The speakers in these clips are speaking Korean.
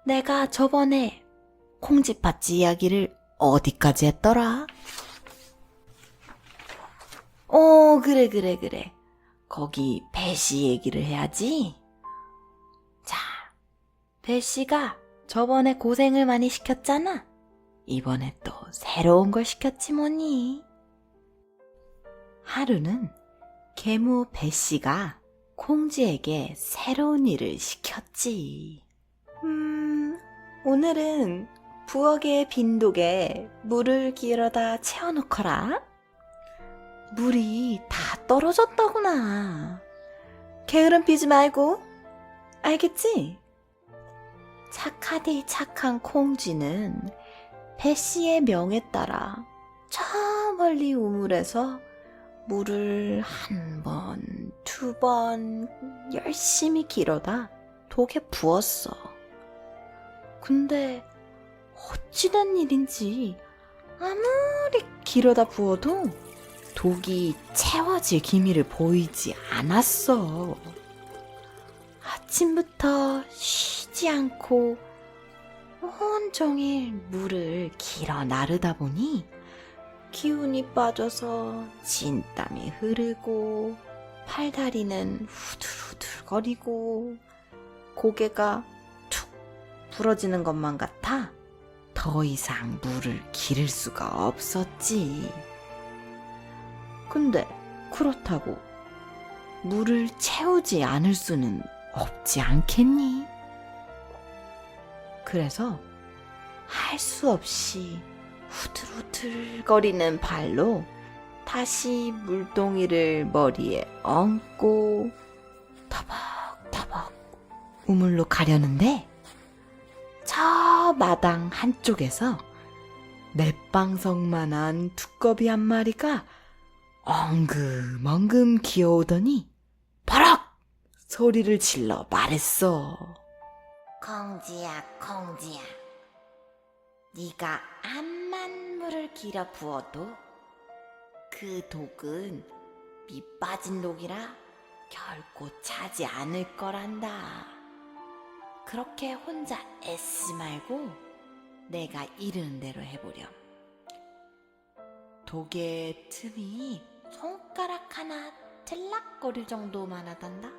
내가 저번에 콩쥐팥쥐 이야기를 어디까지 했더라? 그래. 거기 배씨 얘기를 해야지. 자, 배씨가 저번에 고생을 많이 시켰잖아. 이번에 또 새로운 걸 시켰지 뭐니. 하루는 계모 배씨가 콩쥐에게 새로운 일을 시켰지. 오늘은 부엌의 빈독에 물을 길어다 채워놓거라. 물이 다 떨어졌다구나. 게으름 피지 말고. 알겠지? 착하디 착한 콩쥐는 배씨의 명에 따라 저 멀리 우물에서 물을 한 번, 두 번 열심히 길어다 독에 부었어. 근데 어찌된 일인지 아무리 길어다 부어도 독이 채워질 기미를 보이지 않았어. 아침부터 쉬지 않고 온종일 물을 길어 나르다 보니 기운이 빠져서 진땀이 흐르고 팔다리는 후들후들거리고 고개가 툭 부러지는 것만 같아 더 이상 물을 기를 수가 없었지. 근데 그렇다고 물을 채우지 않을 수는 없지 않겠니? 그래서 할 수 없이 후들후들거리는 발로 다시 물동이를 머리에 얹고 터벅터벅 우물로 가려는데 저 마당 한쪽에서 맷방석만한 두꺼비 한 마리가 엉금엉금 기어오더니 버럭 소리를 질러 말했어. 콩쥐야, 네가 암만 물을 길어 부어도 그 독은 밑 빠진 독이라 결코 차지 않을 거란다. 그렇게 혼자 애쓰지 말고 내가 이르는 대로 해보렴. 독의 틈이 손가락 하나 들락거릴 정도만 하단다.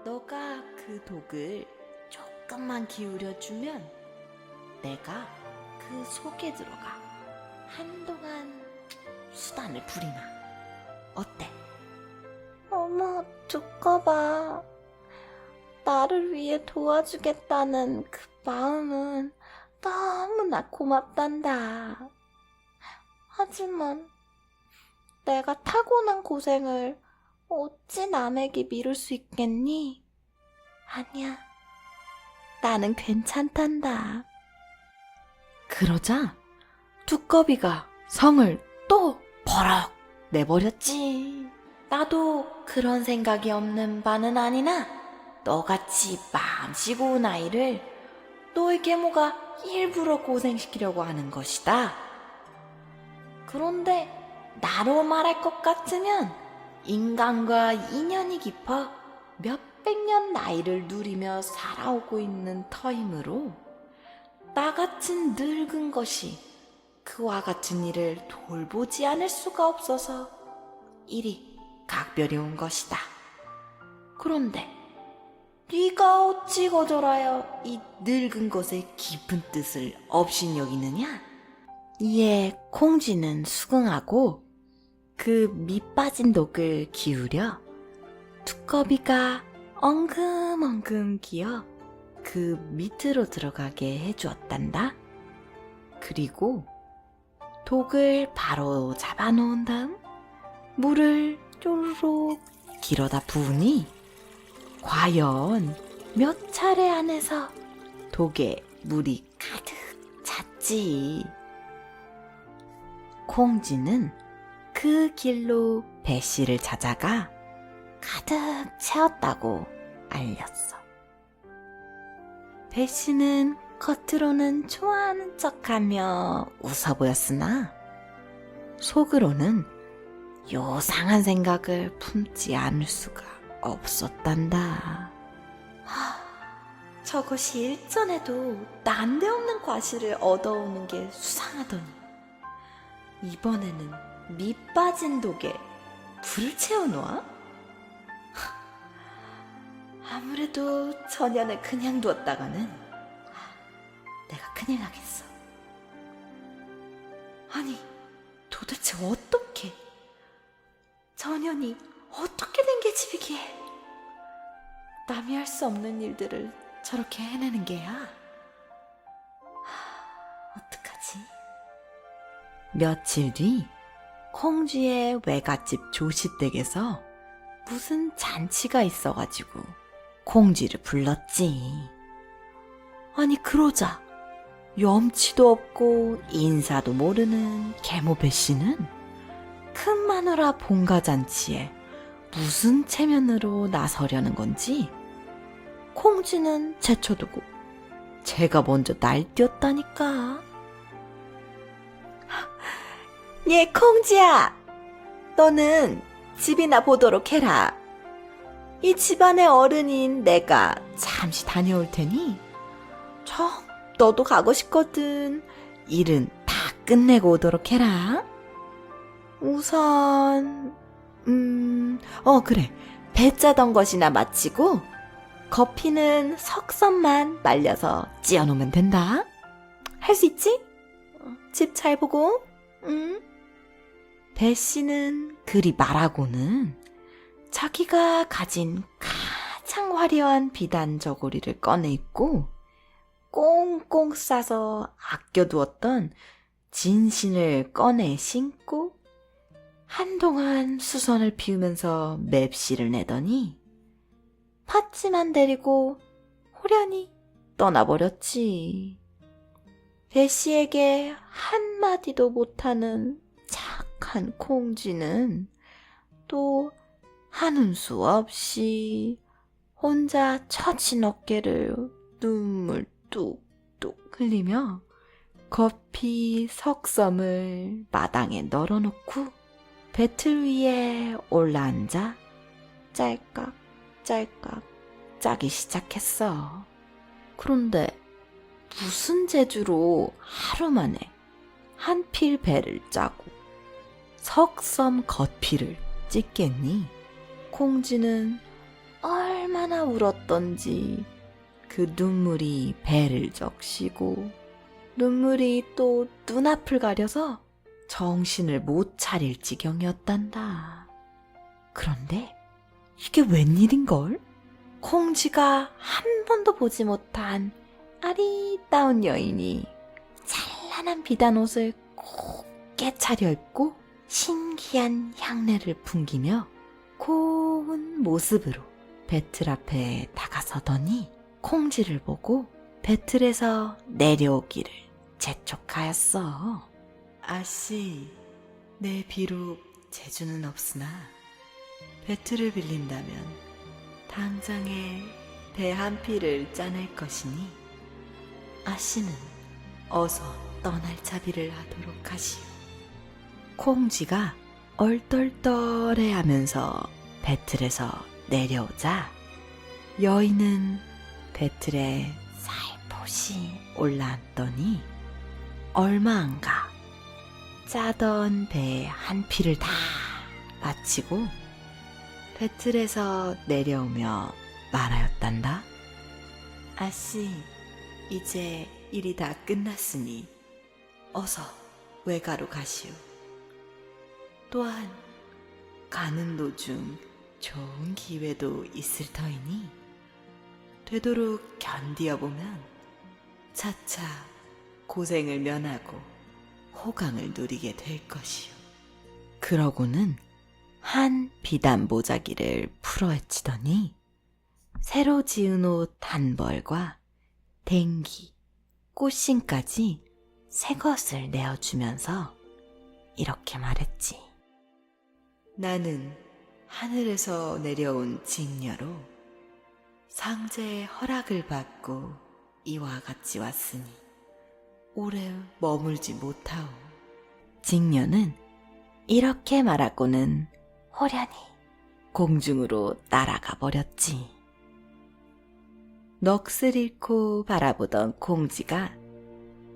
너가 그 독을 조금만 기울여주면 내가 그 속에 들어가 한동안 수단을 부리마. 어때? 어머, 두꺼봐. 나를 위해 도와주겠다는 그 마음은 너무나 고맙단다. 하지만 내가 타고난 고생을 어찌 남에게 미룰 수 있겠니? 아니야, 나는 괜찮단다. 그러자 두꺼비가 성을 또 버럭 내버렸지. 나도 그런 생각이 없는 바는 아니나 너같이 마음씨고 온 아이를 너의 계모가 일부러 고생시키려고 하는 것이다. 그런데 나로 말할 것 같으면 인간과 인연이 깊어 몇백 년 나이를 누리며 살아오고 있는 터이므로 나 같은 늙은 것이 그와 같은 일을 돌보지 않을 수가 없어서 이리 각별히 온 것이다. 그런데 네가 어찌 거절하여 이 늙은 것의 깊은 뜻을 업신여기느냐? 이에 콩쥐는 수긍하고 그 밑 빠진 독을 기울여 두꺼비가 엉금엉금 기어 그 밑으로 들어가게 해주었단다. 그리고 독을 바로 잡아놓은 다음 물을 쪼르륵 길어다 부으니 과연 몇 차례 안에서 독에 물이 가득 찼지. 콩쥐는 그 길로 배씨를 찾아가 가득 채웠다고 알렸어. 배씨는 겉으로는 좋아하는 척하며 웃어 보였으나 속으로는 요상한 생각을 품지 않을 수가 없었단다. 저것이 일전에도 난데없는 과실을 얻어오는 게 수상하더니 이번에는 밑 빠진 독에 불을 채워놓아? 아무래도 전현을 그냥 두었다가는 내가 큰일 나겠어. 아니, 도대체 어떻게? 전현이 어떻게 된 게 집이기에? 남이 할 수 없는 일들을 저렇게 해내는 게야? 어떡하지? 며칠 뒤 콩쥐의 외갓집 조시댁에서 무슨 잔치가 있어가지고 콩쥐를 불렀지. 아니 그러자 염치도 없고 인사도 모르는 계모배 씨는 큰 마누라 봉가잔치에 무슨 체면으로 나서려는 건지 콩쥐는 제쳐두고 제가 먼저 날뛰었다니까. 예, 콩쥐야, 너는 집이나 보도록 해라. 이 집안의 어른인 내가 잠시 다녀올 테니 너도 가고 싶거든. 일은 다 끝내고 오도록 해라. 우선 그래, 배 짜던 것이나 마치고 커피는 석선만 말려서 찌어놓으면 된다. 할 수 있지? 집 잘 보고. 배 씨는 그리 말하고는 자기가 가진 가장 화려한 비단 저고리를 꺼내 입고 꽁꽁 싸서 아껴두었던 진신을 꺼내 신고 한동안 수선을 피우면서 맵시를 내더니 팥쥐만 데리고 호련히 떠나버렸지. 배씨에게 한마디도 못하는 착한 콩쥐는 또 하는 수 없이 혼자 처진 어깨를 눈물 뚝뚝 흘리며 커피 석섬을 마당에 널어놓고 배틀 위에 올라앉아 짤깍짤깍 짜기 시작했어. 그런데 무슨 재주로 하루 만에 한 필 배를 짜고 석섬 겉필을 찢겠니? 콩쥐는 얼마나 울었던지 그 눈물이 배를 적시고 눈물이 또 눈앞을 가려서 정신을 못 차릴 지경이었단다. 그런데 이게 웬일인걸? 콩쥐가 한 번도 보지 못한 아리따운 여인이 찬란한 비단 옷을 곱게 차려입고 신기한 향내를 풍기며 고운 모습으로 배틀 앞에 다가서더니 콩쥐를 보고 배틀에서 내려오기를 재촉하였어. 아씨, 내 비록 재주는 없으나 배틀을 빌린다면 당장에 배 한 필을 짜낼 것이니 아씨는 어서 떠날 자비를 하도록 하시오. 콩쥐가 얼떨떨해하면서 배틀에서 내려오자 여인은 배틀에 살포시 올라앉더니 얼마 안 가 짜던 배 한 필을 다 마치고 배틀에서 내려오며 말하였단다. 아씨, 이제 일이 다 끝났으니 어서 외가로 가시오. 또한 가는 도중 좋은 기회도 있을 터이니 되도록 견디어보면 차차 고생을 면하고 호강을 누리게 될 것이오. 그러고는 한 비단 보자기를 풀어헤치더니 새로 지은 옷 한 벌과 댕기, 꽃신까지 새 것을 내어주면서 이렇게 말했지. 나는 하늘에서 내려온 직녀로 상제의 허락을 받고 이와 같이 왔으니 오래 머물지 못하오. 직녀는 이렇게 말하고는 호련히 공중으로 날아가 버렸지. 넋을 잃고 바라보던 공지가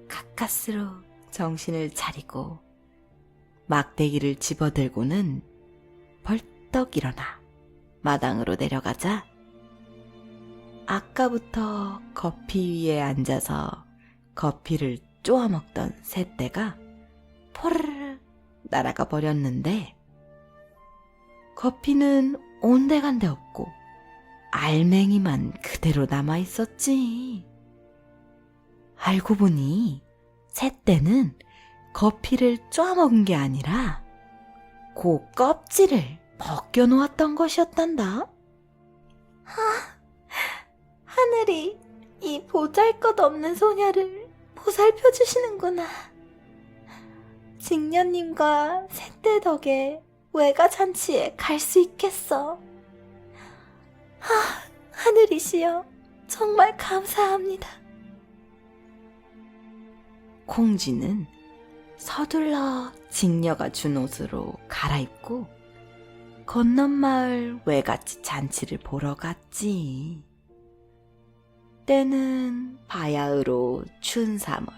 가까스로 정신을 차리고 막대기를 집어들고는 벌떡 일어나 마당으로 내려가자 아까부터 거피 위에 앉아서 거피를 쪼아 먹던 새떼가 포르르 날아가 버렸는데 거피는 온데간데 없고 알맹이만 그대로 남아있었지. 알고 보니 새떼는 거피를 쪼아먹은 게 아니라 그 껍질을 벗겨놓았던 것이었단다. 하늘이 이 보잘것없는 소녀를 보살펴 주시는구나. 직녀님과 새떼 덕에 외가잔치에 갈 수 있겠어. 하늘이시여, 정말 감사합니다. 콩쥐는 서둘러 직녀가 준 옷으로 갈아입고 건넌마을 외갓집 잔치를 보러 갔지. 때는 바야흐로 춘 3월,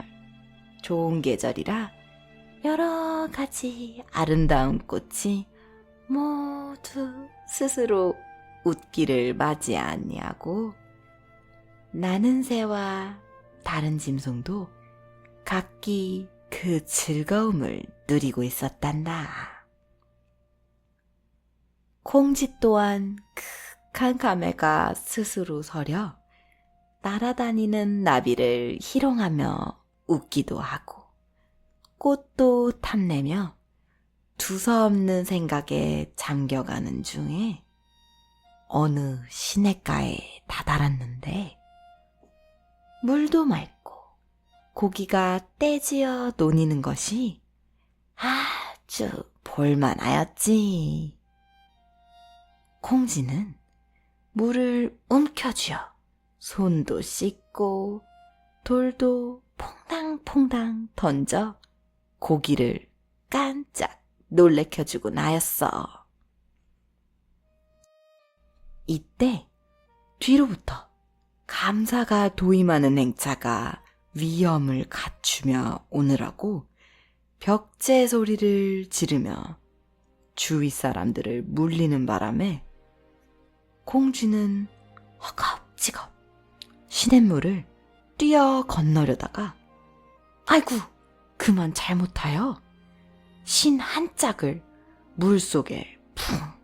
좋은 계절이라 여러 가지 아름다운 꽃이 모두 스스로 웃기를 맞이 아니하고 나는 새와 다른 짐승도 각기 그 즐거움을 누리고 있었단다. 콩쥐 또한 극한 감회가 스스로 서려 날아다니는 나비를 희롱하며 웃기도 하고 꽃도 탐내며 두서없는 생각에 잠겨가는 중에 어느 시냇가에 다다랐는데 물도 맑고 고기가 떼지어 노니는 것이 아주 볼만하였지. 콩쥐는 물을 움켜쥐어 손도 씻고 돌도 퐁당퐁당 던져 고기를 깜짝 놀래켜주고 나였어. 이때 뒤로부터 감사가 도임하는 행차가 위험을 갖추며 오느라고 벽제 소리를 지르며 주위 사람들을 물리는 바람에 콩쥐는 허겁지겁 시냇물을 뛰어 건너려다가 아이고 그만 잘못하여 신 한 짝을 물속에 붕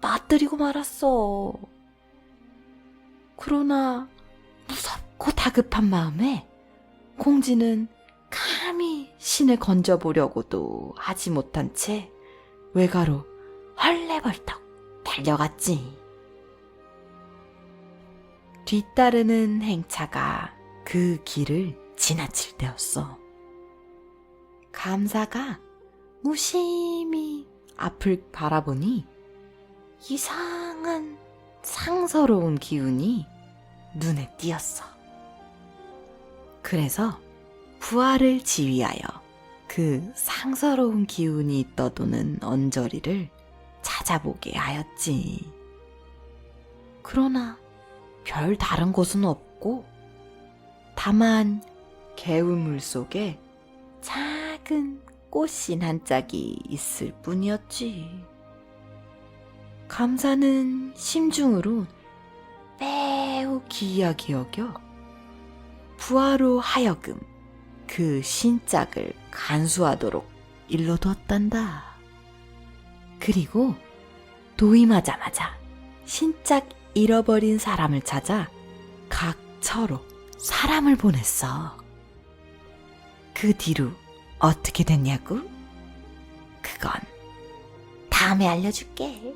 빠뜨리고 말았어. 그러나 무섭고 다급한 마음에 콩쥐는 감히 신을 건져보려고도 하지 못한 채 외가로 헐레벌떡 달려갔지. 뒤따르는 행차가 그 길을 지나칠 때였어. 감사가 무심히 앞을 바라보니 이상한 상서로운 기운이 눈에 띄었어. 그래서 부하를 지휘하여 그 상서로운 기운이 떠도는 언저리를 찾아보게 하였지. 그러나 별 다른 곳은 없고 다만 개울물 속에 작은 꽃신 한 짝이 있을 뿐이었지. 감사는 심중으로 매우 기이하게 여겨 부하로 하여금 그 신짝을 간수하도록 일러두었단다. 그리고 도임하자마자 신짝 잃어버린 사람을 찾아 각 처로 사람을 보냈어. 그 뒤로 어떻게 됐냐고? 그건 다음에 알려줄게.